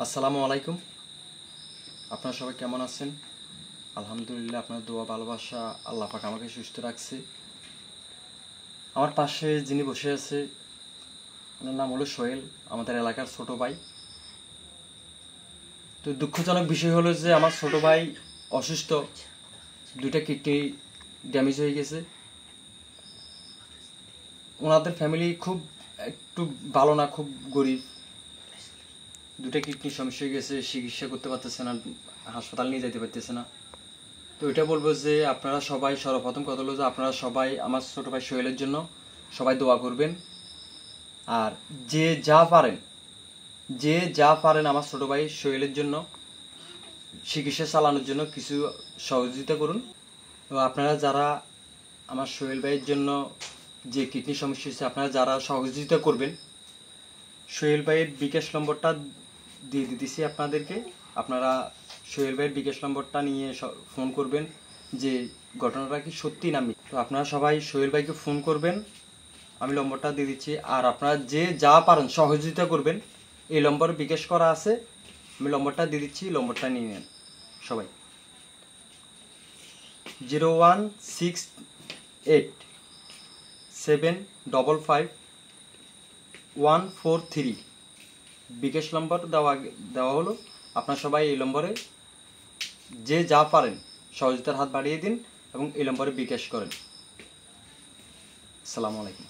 আসসালামু আলাইকুম। আপনারা সবাই কেমন আছেন? আলহামদুলিল্লাহ, আপনার দোয়া ভালোবাসা আল্লাহ পাক আমাকে সুস্থ রাখছে। আমার পাশে যিনি বসে আছে ওনার নাম হলো সোহেল, আমাদের এলাকার ছোট ভাই। তো দুঃখজনক বিষয় হলো যে আমার ছোট ভাই অসুস্থ, দুইটা কিডনি ড্যামেজ হয়ে গেছে। ওনাদের ফ্যামিলি খুব একটু ভালো না, খুব গরিব। দুটা কিডনি সমস্যা হয়ে গেছে, চিকিৎসা করতে পারতেছে না, হাসপাতাল নিয়ে যেতে পারতেছে না। তো এটা বলবো যে আপনারা সবাই, সর্বপ্রথম কথা হলো যে আপনারা সবাই আমার ছোট ভাই সোহেলের জন্য সবাই দোয়া করবেন। আর যে যা পারেন আমার ছোট ভাই সোহেলের জন্য চিকিৎসা চালানোর জন্য কিছু সহযোগিতা করুন। তো আপনারা যারা আমার সোহেল ভাইয়ের জন্য যে কিডনি সমস্যা হচ্ছে, আপনারা যারা সহযোগিতা করবেন, সোহেল ভাইয়ের বিকাশ নম্বরটা দিয়ে দিতেছি আপনাদেরকে। আপনারা সোহেল ভাইয়ের বিকাশ নম্বরটা নিয়ে ফোন করবেন যে ঘটনাটা কি সত্যি না মিথ্যা। তো আপনারা সবাই সোহেল ভাইকে ফোন করবেন, আমি নম্বরটা দিয়ে দিচ্ছি। আর আপনারা যে যা পারেন সহযোগিতা করবেন, এই নম্বর বিকাশ করা আছে, আমি নম্বরটা দিয়ে দিচ্ছি, নম্বরটা নিয়ে নেন সবাই। 01687555143 বিকাশ নম্বর দেওয়া হলো। আপনার সবাই এই নম্বরে যে যা পারেন সহযোগিতার হাত বাড়িয়ে দিন এবং এই নম্বরে বিকাশ করেন। আসসালামু আলাইকুম।